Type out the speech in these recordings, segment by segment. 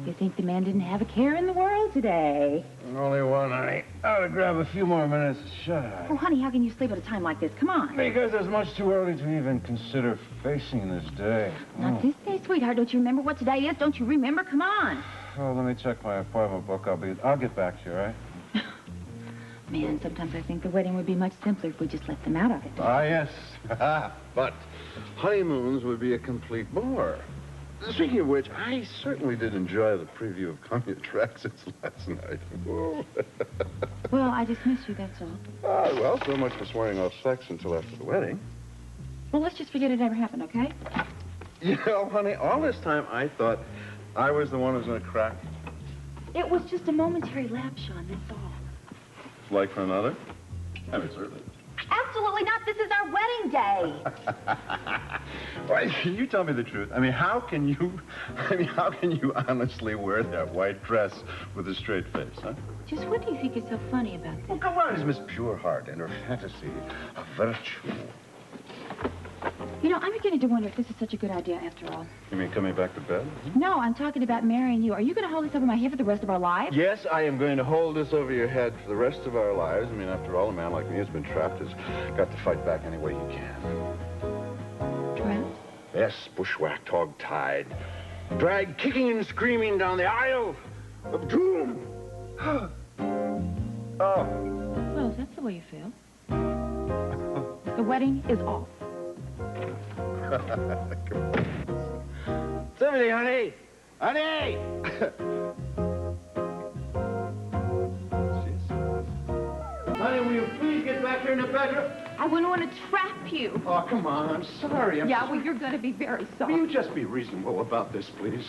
You think the man didn't have a care in the world today? Only one, honey. I ought to grab a few more minutes. Shut up. Oh, honey, how can you sleep at a time like this? Come on. Because it's much too early to even consider facing this day. Not this day, sweetheart. Don't you remember what today is? Don't you remember? Come on. Oh, let me check my appointment book. I'll get back to you, all right? Man, sometimes I think the wedding would be much simpler if we just left them out of it. Ah, yes. But honeymoons would be a complete bore. Speaking of which, I certainly did enjoy the preview of coming attractions last night. Well, I just miss you, that's all. Well, so much for swearing off sex until after the wedding. Well, let's just forget it ever happened, okay? You know, honey, all this time I thought I was the one who's going to crack. It was just a momentary lapse, Sean, that's all. Like for another? I mean, certainly. Absolutely not. This is our wedding day. Why, you tell me the truth. I mean, how can you honestly wear that white dress with a straight face, huh? Just what do you think is so funny about this? Well, come on, it's Miss Pureheart and her fantasy of virtue. You know, I'm beginning to wonder if this is such a good idea after all. You mean coming back to bed? No, I'm talking about marrying you. Are you going to hold this over my head for the rest of our lives? Yes, I am going to hold this over your head for the rest of our lives. I mean, after all, a man like me has been trapped, has got to fight back any way he can. Trapped? Yes, bushwhacked, hog-tied, dragged kicking and screaming down the aisle of doom. Oh. Well, if that's the way you feel. The wedding is off. Tiffany, honey! Honey! Honey, will you please get back here in the bedroom? I wouldn't want to trap you. Oh, come on. I'm sorry. Yeah, well, you're going to be very sorry. Will you just be reasonable about this, please?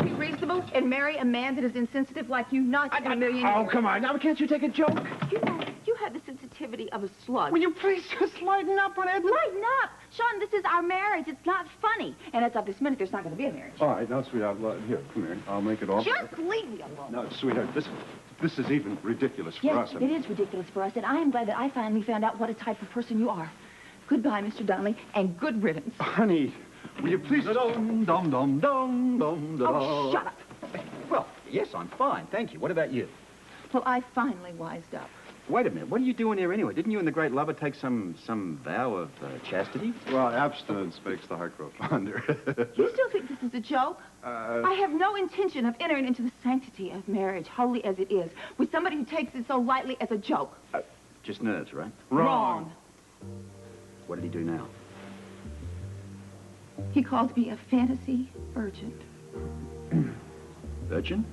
Be reasonable and marry a man that is insensitive like you, not in a million years. Oh, come on. Now, can't you take a joke? You know, you have the sensitivity of a slug. Will you please just lighten up on Edmund? Lighten up! Sean, this is our marriage. It's not funny. And as of this minute, there's not going to be a marriage. All right, now, sweetheart, here, come here. I'll make it all. Just leave me alone. No, sweetheart, this is even ridiculous for us. Yes, it is ridiculous for us, and I am glad that I finally found out what a type of person you are. Goodbye, Mr. Donnelly, and good riddance. Honey, will you please... Oh, shut up. Well, yes, I'm fine, thank you. What about you? Well, I finally wised up. Wait a minute, what are you doing here anyway? Didn't you and the great lover take some vow of chastity? Well, abstinence makes the heart grow fonder. You still think this is a joke? I have no intention of entering into the sanctity of marriage, holy as it is, with somebody who takes it so lightly as a joke. Just nerves, right? Wrong. What did he do now? He calls me a fantasy virgin. Virgin?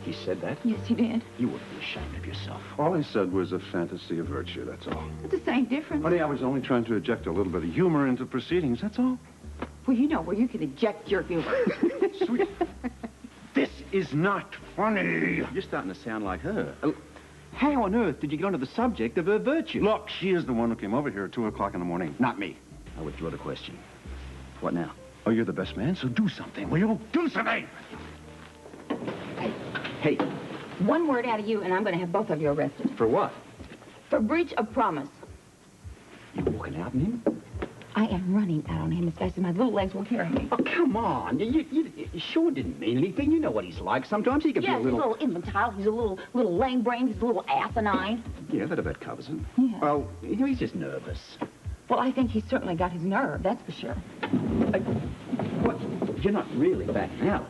He said that? Yes, he did. You ought to be ashamed of yourself. All he said was a fantasy of virtue, that's all. It's the same difference. Honey, I was only trying to inject a little bit of humor into proceedings, that's all. Well, you know where you can eject your humor. Sweet. This is not funny. You're starting to sound like her. How on earth did you get onto the subject of her virtue? Look, she is the one who came over here at 2 o'clock in the morning, not me. I withdraw the question. What now? Oh, you're the best man, so do something, will you? Do something! Hey. One word out of you, and I'm going to have both of you arrested. For what? For breach of promise. You walking out on him? I am running out on him as fast as my little legs will carry me. Oh, come on. You sure didn't mean anything. You know what he's like. Sometimes he can be a little... He's a little infantile. He's a little lame-brained. He's a little asinine. Yeah, that about covers it. Yeah. Well, you know, he's just nervous. Well, I think he's certainly got his nerve, that's for sure. What? You're not really backing out.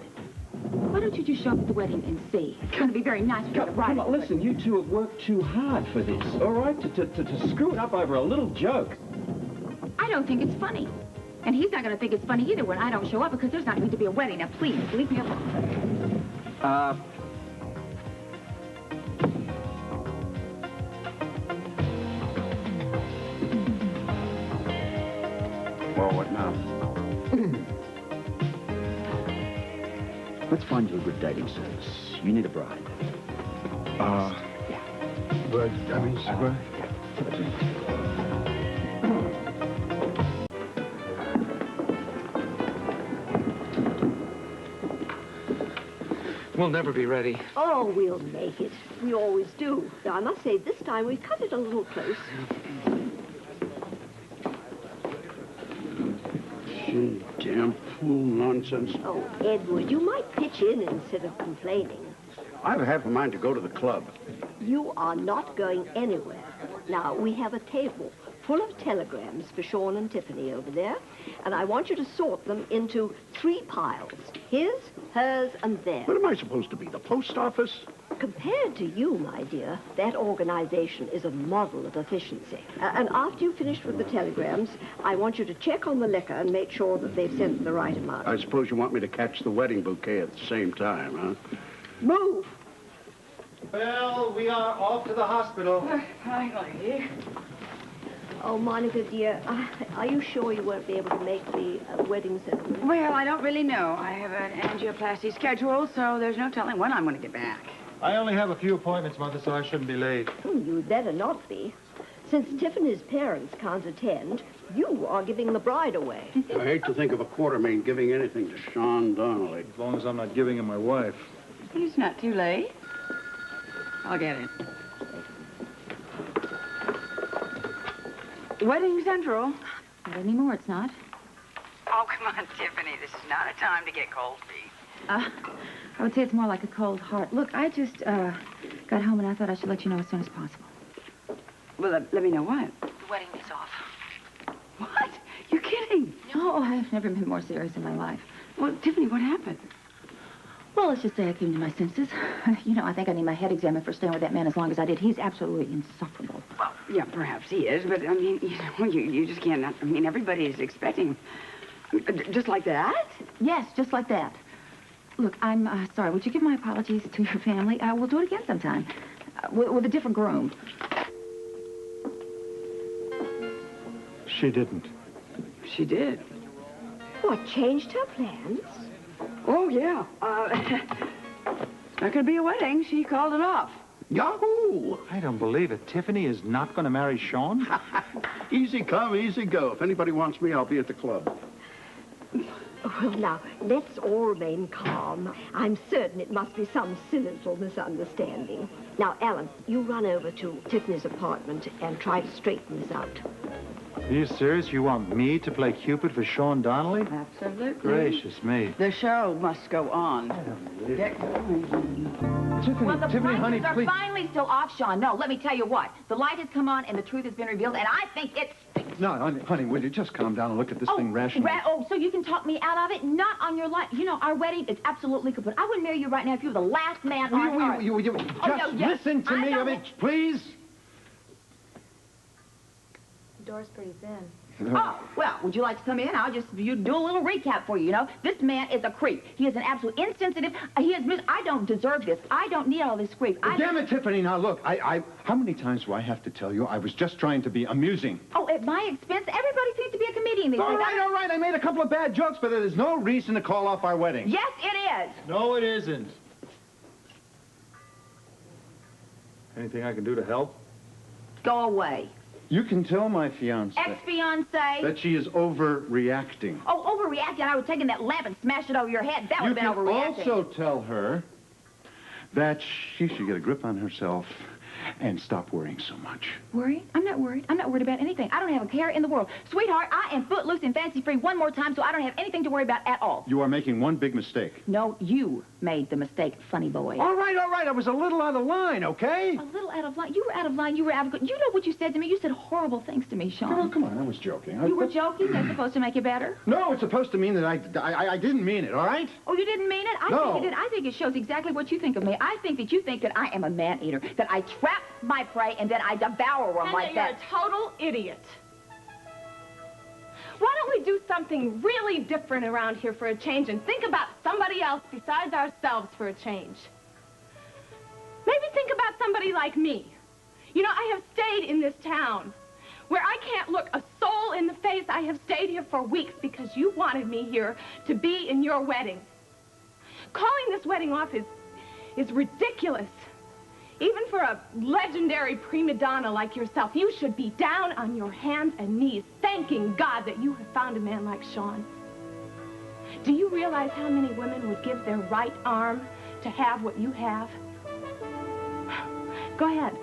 Why don't you just show up at the wedding and see? It's going to be very nice for you to write. Come on, listen, you two have worked too hard for this, all right? To screw it up over a little joke. I don't think it's funny. And he's not going to think it's funny either when I don't show up because there's not going to be a wedding. Now, please, leave me alone. Well, what now? Let's find you a good dating service. You need a bride. Yeah. But, I mean, We'll never be ready. Oh, we'll make it. We always do. Though I must say, this time we cut it a little close. Damn fool nonsense. Oh, Edward, you might pitch in instead of complaining. I have half a mind to go to the club. You are not going anywhere. Now, we have a table full of telegrams for Sean and Tiffany over there, and I want you to sort them into 3 piles. His, hers, and theirs. What am I supposed to be, the post office? Compared to you, my dear, that organization is a model of efficiency. And after you've finished with the telegrams, I want you to check on the liquor and make sure that they've sent the right amount. I suppose you want me to catch the wedding bouquet at the same time, huh? Move! Well, we are off to the hospital. Finally. Oh, Monica, dear, are you sure you won't be able to make the wedding ceremony? Well, I don't really know. I have an angioplasty schedule, so there's no telling when I'm going to get back. I only have a few appointments, Mother, so I shouldn't be late. You'd better not be. Since Tiffany's parents can't attend, you are giving the bride away. I hate to think of a Quartermaine giving anything to Sean Donnelly. As long as I'm not giving him my wife. It's not too late. I'll get it. Wedding Central. Not anymore, it's not. Oh, come on, Tiffany. This is not a time to get cold feet. I would say it's more like a cold heart. Look, I just got home and I thought I should let you know as soon as possible. Well, let me know what. The wedding is off. What? You're kidding. No, I've never been more serious in my life. Well, Tiffany, what happened? Well, let's just say I came to my senses. You know, I think I need my head examined for staying with that man as long as I did. He's absolutely insufferable. Well, yeah, perhaps he is, but, I mean, you just can't, I mean, everybody is expecting just like that? Yes, just like that. Look, I'm sorry. Would you give my apologies to your family? We'll do it again sometime with a different groom. She didn't. She did. What, changed her plans? Oh, yeah. Not gonna be a wedding. She called it off. Yahoo! I don't believe it. Tiffany is not going to marry Sean? Easy come, easy go. If anybody wants me, I'll be at the club. Well, now, let's all remain calm. I'm certain it must be some silly little misunderstanding. Now, Alan, you run over to Tiffany's apartment and try to straighten this out. Are you serious? You want me to play Cupid for Sean Donnelly? Absolutely. Gracious me. The show must go on. Get Tiffany, Well, the Tiffany, honey, prices are please. finally still off, Sean. No, let me tell you what. The light has come on and the truth has been revealed, and I think it's... No, honey, will you just calm down and look at this thing rationally? So you can talk me out of it? Not on your life. You know, our wedding is absolutely kaput. I wouldn't marry you right now if you were the last man on earth. Just listen to me, I mean, please. The door's pretty thin. Oh, well, would you like to come in? You do a little recap for you, you know. This man is a creep. He is an absolute insensitive. I don't deserve this. I don't need all this grief. Damn it, Tiffany, now look, how many times do I have to tell you I was just trying to be amusing? Oh, at my expense? Everybody seems to be a comedian these days. All right, I made a couple of bad jokes, but there's no reason to call off our wedding. Yes, it is. No, it isn't. Anything I can do to help? Go away. You can tell my fiancée Ex-fiancé. that she is overreacting. Oh, overreacting. I would have taken that lamp and smashed it over your head. That would have been You overreacting. can also tell her that she should get a grip on herself and stop worrying so much. Worried? I'm not worried. I'm not worried about anything. I don't have a care in the world. Sweetheart, I am footloose and fancy-free one more time, so I don't have anything to worry about at all. You are making one big mistake. No, you made the mistake, funny boy. All right, I was a little out of line, okay? A little out of line. You were out of line. You were out of... You know what you said to me? You said horrible things to me, Sean. Oh, come on, I was joking. You were joking? That's supposed to make it better? No, it's supposed to mean that I didn't mean it, all right? Oh, you didn't mean it? I No. think you did. I think it shows exactly what you think of me. I think that you think that I am a man-eater, that I trap my prey and then I devour them like that. You're a total idiot. Why don't we do something really different around here for a change and think about somebody else besides ourselves for a change? Maybe think about somebody like me. You know, I have stayed in this town where I can't look a soul in the face. I have stayed here for weeks because you wanted me here to be in your wedding. Calling this wedding off is ridiculous. Even for a legendary prima donna like yourself, you should be down on your hands and knees, thanking God that you have found a man like Sean. Do you realize how many women would give their right arm to have what you have? Go ahead.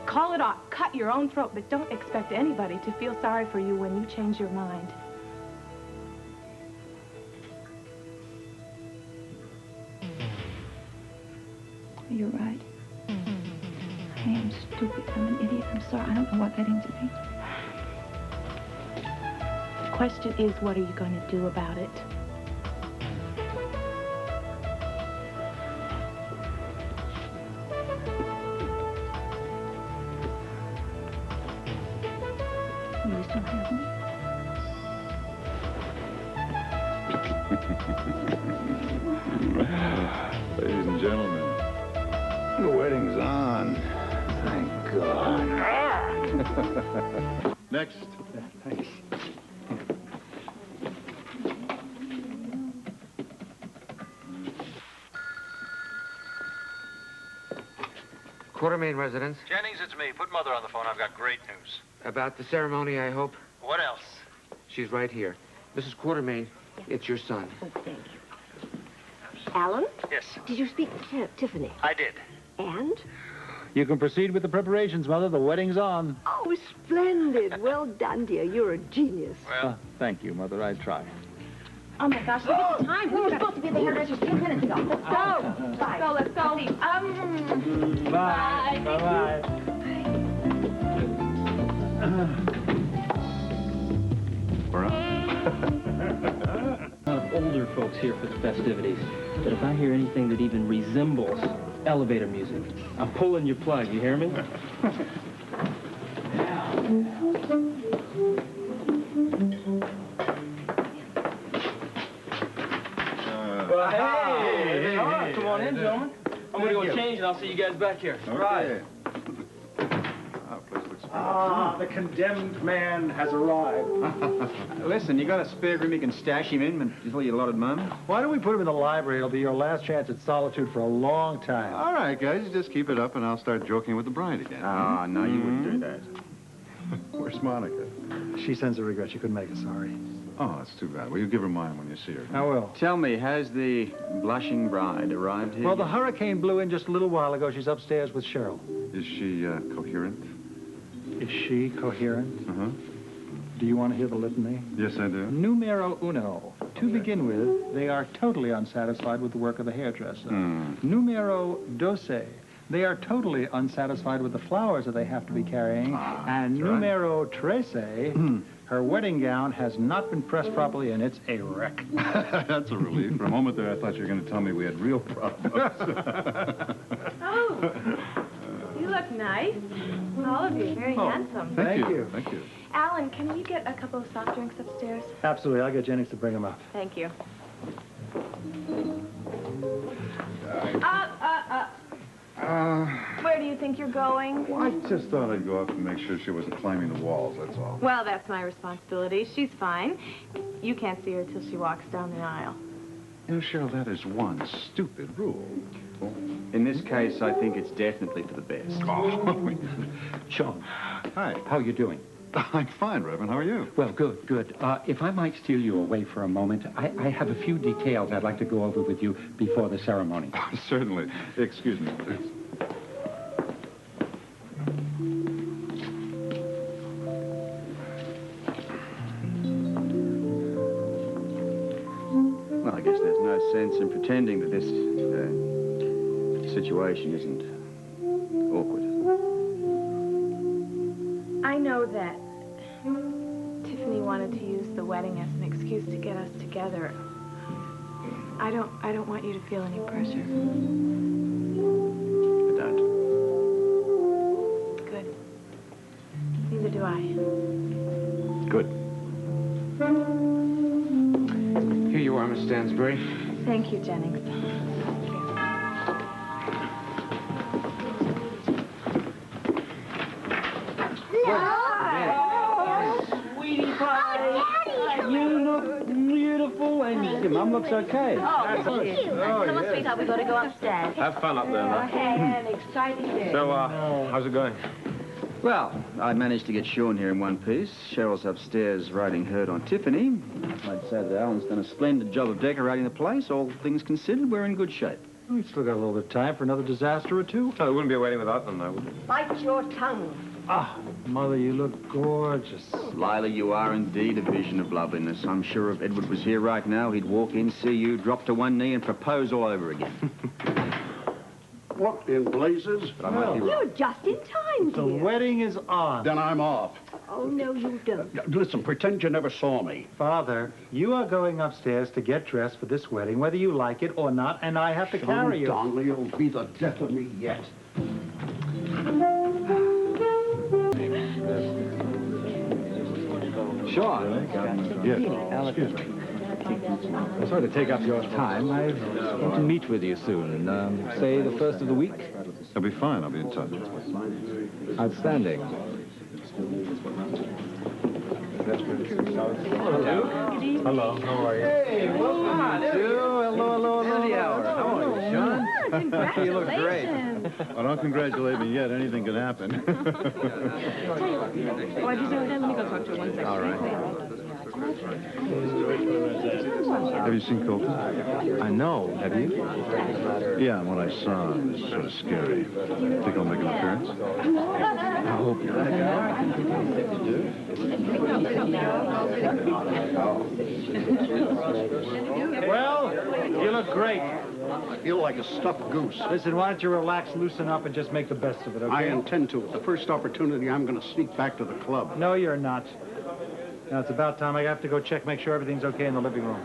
Call it off. Cut your own throat, but don't expect anybody to feel sorry for you when you change your mind. You're right. I am stupid. I'm an idiot. I'm sorry. I don't know what weddings mean. The question is, what are you going to do about it? You still have me? Ladies and gentlemen, the wedding's on. Thank God. Next. Thanks. Quartermaine residence. Jennings, it's me. Put Mother on the phone. I've got great news. About the ceremony, I hope. What else? She's right here. Mrs. Quartermaine, it's your son. Oh, thank you. Alan? Yes. Did you speak to Tiffany? I did. And? You can proceed with the preparations, Mother. The wedding's on. Oh, splendid. Well done, dear. You're a genius. Well, Thank you, Mother. I try. Oh, my gosh, look at the time. We were supposed to be at the hairdresser's 10 minutes ago. Let's go. Bye. Let's go. Bye. Bye-bye. We're on. A lot of older folks here for the festivities. But if I hear anything that even resembles elevator music, I'm pulling your plug. You hear me? Well, hey! All right, come on in, gentlemen. I'm gonna go change, and I'll see you guys back here. Right. Place looks The condemned man has arrived. Listen, you got a spare room you can stash him in until you allotted moment? Why don't we put him in the library? It'll be your last chance at solitude for a long time. All right, guys, you just keep it up, and I'll start joking with the bride again. Oh, no, you wouldn't do that. Where's Monica? She sends a regret. She couldn't make it. Sorry. Oh, that's too bad. Well, you give her mine when you see her. I will. Tell me, has the blushing bride arrived here? Well, the hurricane blew in just a little while ago. She's upstairs with Cheryl. Is she coherent? Is she coherent? Uh-huh. Do you want to hear the litany? Yes, I do. Numero uno. To begin with, they are totally unsatisfied with the work of the hairdresser. Numero doce. They are totally unsatisfied with the flowers that they have to be carrying. And numero trece, her wedding gown has not been pressed properly, and it's a wreck. That's a relief. For a moment there, I thought you were going to tell me we had real problems. Oh, you look nice. All of you, very handsome. Thank you. Thank you. Alan, can we get a couple of soft drinks upstairs? Absolutely. I'll get Jennings to bring them up. Thank you. Where do you think you're going? Well, I just thought I'd go up and make sure she wasn't climbing the walls, that's all. Well, that's my responsibility. She's fine. You can't see her till she walks down the aisle. You know, Cheryl, that is one stupid rule. In this case, I think it's definitely for the best. Oh, Sean, hi. how are you doing? I'm fine, Reverend. How are you? Well, good, good. If I might steal you away for a moment, I have a few details I'd like to go over with you before the ceremony. Certainly. Excuse me, please. Well, I guess there's no sense in pretending that this situation isn't awkward. I know that Tiffany wanted to use the wedding as an excuse to get us together. I don't want you to feel any pressure. I don't. Good. Neither do I. Good. Here you are, Miss Stansbury. Thank you, Jennings. Sweetie pie. You look beautiful, and your mum looks okay. Oh, thank you. Come on, sweetheart, we got to go upstairs. Have fun up there, man. An exciting day. So, how's it going? Well, I managed to get Sean here in one piece. Cheryl's upstairs riding herd on Tiffany. I'd say that Alan's done a splendid job of decorating the place. All things considered, we're in good shape. We've still got a little bit of time for another disaster or two. Oh, there wouldn't be a wedding without them, though, would it? Bite your tongue. Ah, Mother, you look gorgeous. Lila, you are indeed a vision of loveliness. I'm sure if Edward was here right now, he'd walk in, see you, drop to one knee, and propose all over again. What in blazes? You're just in time, The dear. wedding is on. Then I'm off. Oh, no, you don't. Listen, pretend you never saw me. Father, you are going upstairs to get dressed for this wedding, whether you like it or not, and I have to carry you. Donnelly, you'll be the death of me yet. Sean. Yes. Excuse me. I'm sorry to take up your time. I want to meet with you soon. Say the first of the week. I'll be fine. I'll be in touch. Outstanding. Hello, how are you? Hey, welcome. Hello. Busy hour. How are you, Sean? You look great. Well, don't congratulate me yet. Anything can happen. Let me go talk to her 1 second. All right. Have you seen Colton? I know. Have you? Yeah, what I saw is sort of scary. Think I'll make an appearance? I hope Well, you look great. I feel like a stuffed goose. Listen, why don't you relax, loosen up, and just make the best of it, okay? I intend to. At the first opportunity, I'm going to sneak back to the club. No, you're not. Now, it's about time. I have to go check, make sure everything's okay in the living room.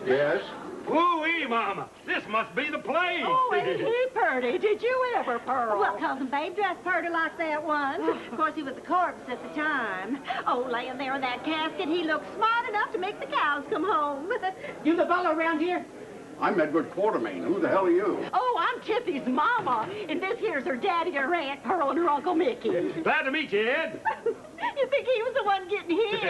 Yes? Ooh-wee, Mama. This must be the place. Oh, ain't he purty? Did you ever, Pearl? Well, cousin Babe dressed purty like that once. Of course, he was a corpse at the time. Oh, laying there in that casket, he looked smart enough to make the cows come home. You the fellow around here? I'm Edward Quartermaine. Who the hell are you? Oh, I'm Tiffy's mama, and this here's her daddy, her Aunt Pearl, and her Uncle Mickey. Glad to meet you, Ed. You think he was the one getting hitched?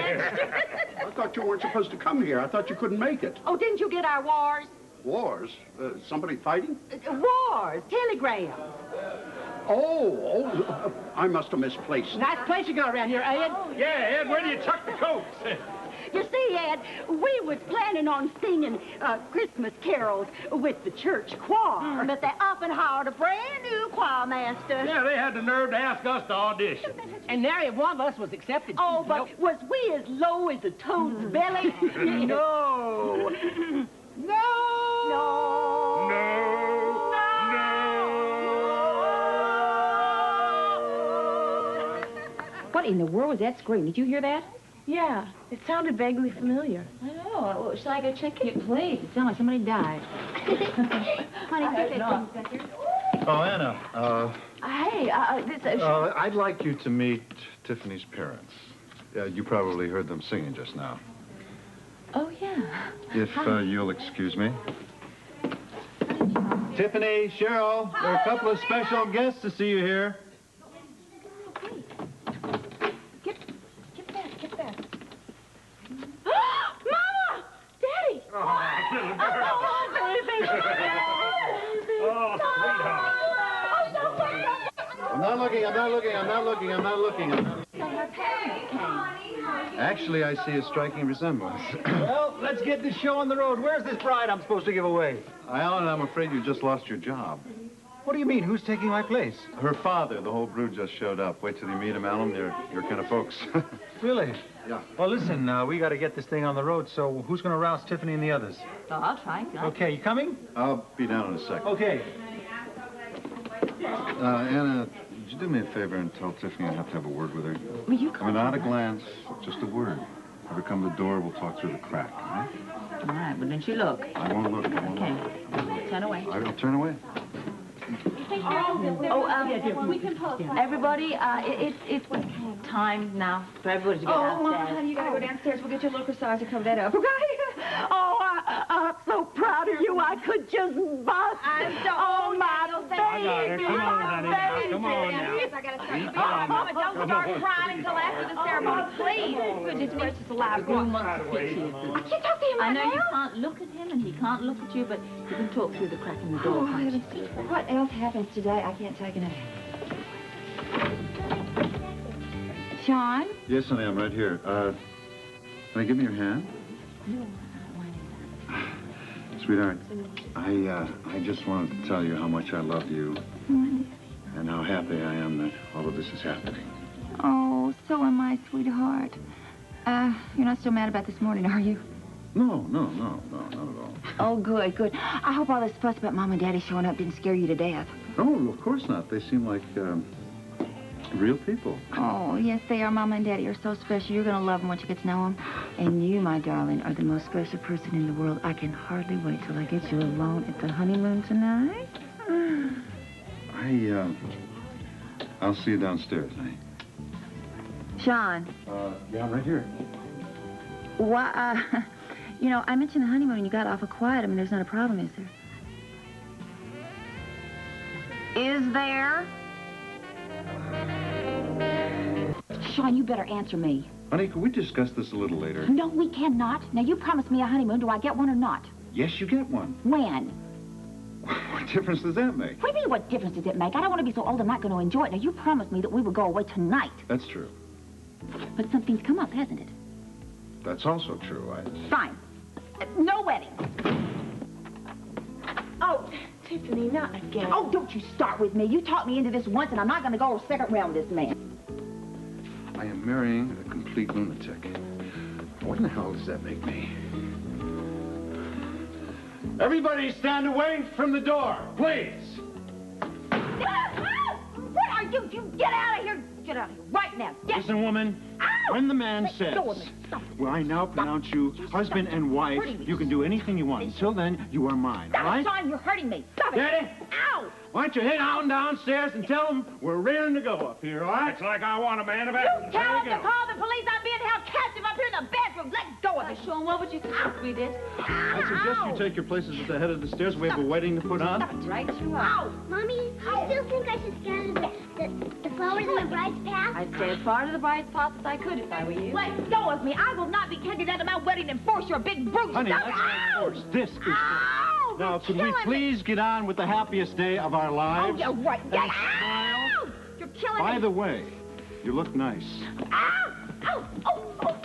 I thought you weren't supposed to come here. I thought you couldn't make it. Oh, didn't you get our wars? Wars? Somebody fighting? Wars, telegrams. Oh, I must have misplaced. Nice place you got around here, Ed. Yeah, Ed, where do you chuck the coats? You see, Ed, we was planning on singing Christmas carols with the church choir, but they up and hired a brand new choir master. Yeah, they had the nerve to ask us to audition. And nary one of us was accepted. Oh, but was we as low as a toad's belly? No. What in the world was that scream? Did you hear that? Yeah, it sounded vaguely familiar. I know. Well, shall I go check it? Yeah, please. It sounded like somebody died. Honey, take that thing back here. Oh, Anna. Hey, I'd like you to meet Tiffany's parents. You probably heard them singing just now. Oh, yeah. If you'll excuse me. Tiffany, Cheryl, there are a couple of special guests to see you here. Mama! Daddy! Oh, sweetheart. I'm not looking. Actually, I see a striking resemblance. Well, let's get this show on the road. Where's this bride I'm supposed to give away? Alan, I'm afraid you just lost your job. What do you mean? Who's taking my place? Her father, the whole brood just showed up. Wait till you meet him, Alan. They're your kind of folks. Really? Yeah. Well, listen, we got to get this thing on the road, so who's going to rouse Tiffany and the others? Well, I'll try. Okay, you coming? I'll be down in a second. Okay. Anna, would you do me a favor and tell Tiffany I have to have a word with her? Will you I mean, not a glance, just a word. Have her come to the door, we'll talk through the crack, all right? All right, well, don't you look. I won't look. Okay. Turn away. I will turn away. We can pause. Everybody, it's time now for everybody to get downstairs. Honey, you gotta go downstairs. We'll get you a little corsage to cover that up, okay? Oh, I'm so proud of you. I could just bust. Oh, my baby. Come on, honey. Now, come on now. I gotta start. Mama, don't start crying until after the ceremony, please. Goodness gracious alive. Groom wants to speak to you. I can't talk to him I right know now. you can't look at him and he can't look at you, but you can talk through the crack in the door. Can't you? What else happens today? I can't take it out. Sean? Yes, honey, I'm right here. Can I give me your hand? No. Sweetheart, I just wanted to tell you how much I love you and how happy I am that all of this is happening. Oh, so am I, sweetheart. You're not still mad about this morning, are you? No, not at all. Oh, good, good. I hope all this fuss about Mom and Daddy showing up didn't scare you to death. No, of course not. They seem like real people. Oh, yes, they are. Mama and Daddy are so special. You're going to love them once you get to know them. And you, my darling, are the most special person in the world. I can hardly wait till I get you alone at the honeymoon tonight. I'll see you downstairs, eh? Sean. Yeah, I'm right here. Why, you know, I mentioned the honeymoon and you got awful quiet. I mean, there's not a problem, is there? Is there? Sean, you better answer me. Honey, could we discuss this a little later? No, we cannot. Now, you promised me a honeymoon. Do I get one or not? Yes, you get one. When? What difference does that make? What do you mean, what difference does it make? I don't want to be so old I'm not going to enjoy it. Now, you promised me that we would go away tonight. That's true. But something's come up, hasn't it? That's also true. Fine. No wedding. Oh, Tiffany, not again. Oh, don't you start with me. You talked me into this once, and I'm not going to go a second round with this man. I am marrying a complete lunatic. What in the hell does that make me? Everybody stand away from the door, please. What are you? You get out of here. Get out of here right now. Get. Listen, woman, Ow! when the man Let says, go of me. Stop. well, I now pronounce you husband and wife, hurting me. you can do anything you want. Until then, you are mine, all Stop right? it, Sean. You're hurting me. Stop it. Daddy? Ow! Why don't you head on downstairs and tell them we're rearing to go up here, all right? It's like I want a man of You action. tell There him we to go. call the police. I'm being held captive up here in the bedroom. Let go of me. Sean, what would you suggest we did? I suggest you take your places at the head of the stairs. We have a wedding to put on. Right, you are. Ow! Mommy, I still think I should scatter the flowers in the bride's path. I'd stay as far to the bride's path as I could if I were you. Let go of me. I will not be taken out of my wedding and force your big brute. Honey, Stop. that's not force. This is force. Ow! Now, You're could we killing me. please get on with the happiest day of our Oh, lives? you're right. Yeah. And smile. Ow! You're killing By me. the way, you look nice. Ow! Ow! Oh! Oh!